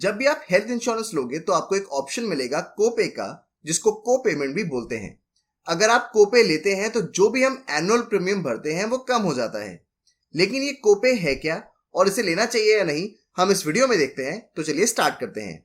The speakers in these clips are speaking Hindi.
जब भी आप हेल्थ इंश्योरेंस लोगे तो आपको एक ऑप्शन मिलेगा कोपे का, जिसको को पेमेंट भी बोलते हैं। अगर आप कोपे लेते हैं तो जो भी हम एनुअल प्रीमियम भरते हैं वो कम हो जाता है। लेकिन ये कोपे है क्या और इसे लेना चाहिए या नहीं, हम इस वीडियो में देखते हैं। तो चलिए स्टार्ट करते हैं।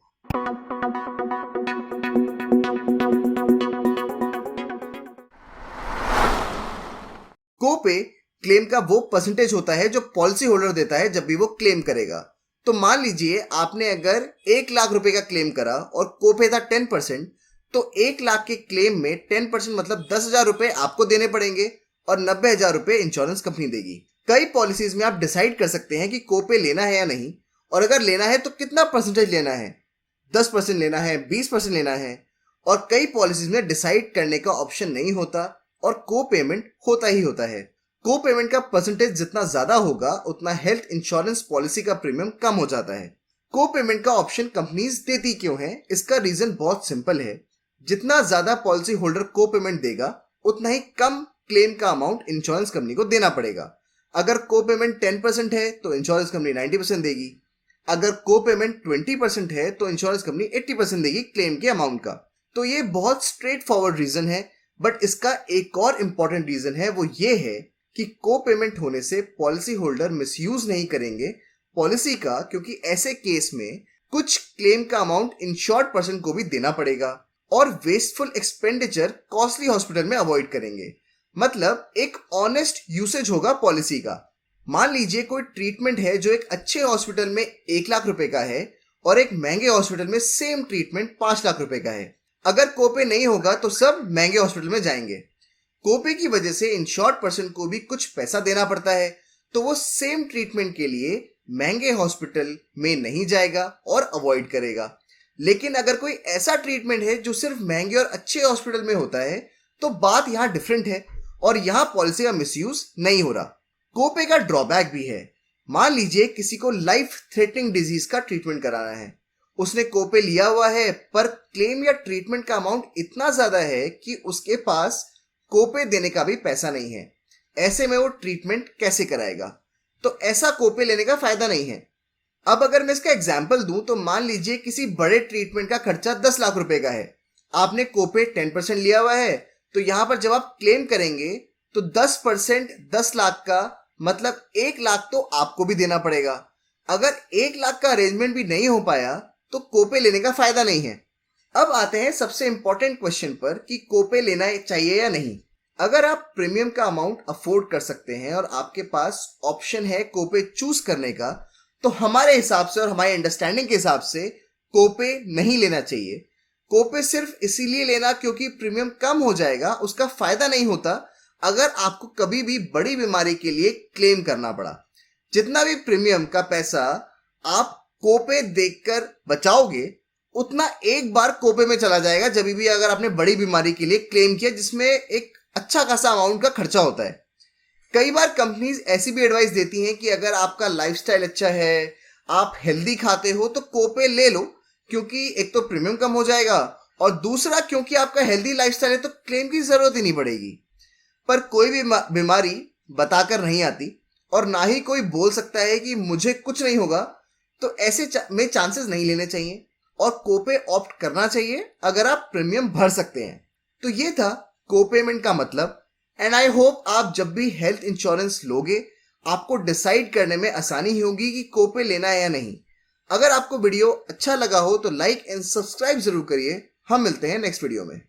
कोपे क्लेम का वो परसेंटेज होता है जो पॉलिसी होल्डर देता है जब भी वो क्लेम करेगा। तो मान लीजिए आपने अगर 1 लाख रुपए का क्लेम करा और कोपे था 10%, तो 1 लाख के क्लेम में 10% मतलब 10,000 रुपए आपको देने पड़ेंगे और 90,000 रुपए इंश्योरेंस कंपनी देगी। कई पॉलिसीज में आप डिसाइड कर सकते हैं कि कोपे लेना है या नहीं, और अगर लेना है तो कितना परसेंटेज लेना है, 10% लेना है, 20% लेना है। और कई पॉलिसीज में डिसाइड करने का ऑप्शन नहीं होता और को पेमेंट होता ही होता है। को पेमेंट का परसेंटेज जितना ज्यादा होगा उतना हेल्थ इंश्योरेंस पॉलिसी का प्रीमियम कम हो जाता है। को पेमेंट का ऑप्शन कंपनीज देती क्यों है? इसका रीजन बहुत सिंपल है। जितना ज्यादा पॉलिसी होल्डर को पेमेंट देगा उतना ही कम क्लेम का अमाउंट इंश्योरेंस कंपनी को देना पड़ेगा। अगर को पेमेंट 10% है तो इंश्योरेंस कंपनी 90% देगी। अगर को पेमेंट 20% है तो इंश्योरेंस कंपनी 80% देगी क्लेम के अमाउंट का। तो ये बहुत स्ट्रेट फॉरवर्ड रीजन है। बट इसका एक और इंपॉर्टेंट रीजन है, वो ये है कि को पेमेंट होने से पॉलिसी होल्डर मिसयूज नहीं करेंगे पॉलिसी का, क्योंकि ऐसे केस में कुछ क्लेम का अमाउंट इंश्योर्ड पर्सन को भी देना पड़ेगा और वेस्टफुल एक्सपेंडिचर कॉस्टली हॉस्पिटल में अवॉइड करेंगे। मतलब एक ऑनेस्ट यूसेज होगा पॉलिसी का। मान लीजिए कोई ट्रीटमेंट है जो एक अच्छे हॉस्पिटल में 1 लाख रुपए का है और एक महंगे हॉस्पिटल में सेम ट्रीटमेंट 5 लाख रुपए का है। अगर कोपे नहीं होगा तो सब महंगे हॉस्पिटल में जाएंगे। कोपे की वजह से इंश्योर्ड पर्सन को भी कुछ पैसा देना पड़ता है, तो वो सेम ट्रीटमेंट के लिए महंगे हॉस्पिटल में नहीं जाएगा और अवॉइड करेगा। लेकिन अगर कोई ऐसा ट्रीटमेंट है जो सिर्फ महंगे और अच्छे हॉस्पिटल में होता है, तो बात यहाँ डिफरेंट है और यहाँ पॉलिसी का मिसयूज नहीं हो रहा। कोपे का ड्रॉबैक भी है। मान लीजिए किसी को लाइफ थ्रेटनिंग डिजीज का ट्रीटमेंट कराना है, उसने कोपे लिया हुआ है पर क्लेम या ट्रीटमेंट का अमाउंट इतना ज्यादा है कि उसके पास कोपे देने का भी पैसा नहीं है। ऐसे में वो ट्रीटमेंट कैसे कराएगा? तो ऐसा कोपे लेने का फायदा नहीं है। अब अगर मैं इसका एग्जाम्पल दूं तो मान लीजिए किसी बड़े ट्रीटमेंट का खर्चा 10 लाख रुपए का है। आपने कोपे 10% लिया हुआ है, तो यहां पर जब आप क्लेम करेंगे तो 10% 10 लाख का मतलब 1 लाख तो आपको भी देना पड़ेगा। अगर 1 लाख का अरेंजमेंट भी नहीं हो पाया तो कोपे लेने का फायदा नहीं है। अब आते हैं सबसे इंपॉर्टेंट क्वेश्चन पर कि कोपे लेना चाहिए या नहीं। अगर आप प्रीमियम का अमाउंट अफोर्ड कर सकते हैं और आपके पास ऑप्शन है कोपे चूज करने का, तो हमारे हिसाब से और हमारी अंडरस्टैंडिंग के हिसाब से कोपे नहीं लेना चाहिए। कोपे सिर्फ इसीलिए लेना क्योंकि प्रीमियम कम हो जाएगा, उसका फायदा नहीं होता अगर आपको कभी भी बड़ी बीमारी के लिए क्लेम करना पड़ा। जितना भी प्रीमियम का पैसा आप कोपे देखकर बचाओगे उतना एक बार कोपे में चला जाएगा जब भी अगर आपने बड़ी बीमारी के लिए क्लेम किया जिसमें एक अच्छा खासा अमाउंट का खर्चा होता है। कई बार कंपनीज ऐसी भी एडवाइस देती हैं कि अगर आपका लाइफस्टाइल अच्छा है, आप हेल्दी खाते हो, तो कोपे ले लो, क्योंकि एक तो प्रीमियम कम हो जाएगा और दूसरा क्योंकि आपका हेल्दी लाइफस्टाइल है तो क्लेम की जरूरत ही नहीं पड़ेगी। पर कोई भी बीमारी बताकर नहीं आती और ना ही कोई बोल सकता है कि मुझे कुछ नहीं होगा, तो ऐसे में चांसेस नहीं लेने चाहिए और कोपे ऑप्ट करना चाहिए अगर आप प्रीमियम भर सकते हैं। तो ये था कोपेमेंट का मतलब। एंड आई होप आप जब भी हेल्थ इंश्योरेंस लोगे आपको डिसाइड करने में आसानी होगी कि कोपे लेना है या नहीं। अगर आपको वीडियो अच्छा लगा हो तो लाइक एंड सब्सक्राइब जरूर करिए। हम मिलते हैं नेक्स्ट वीडियो में।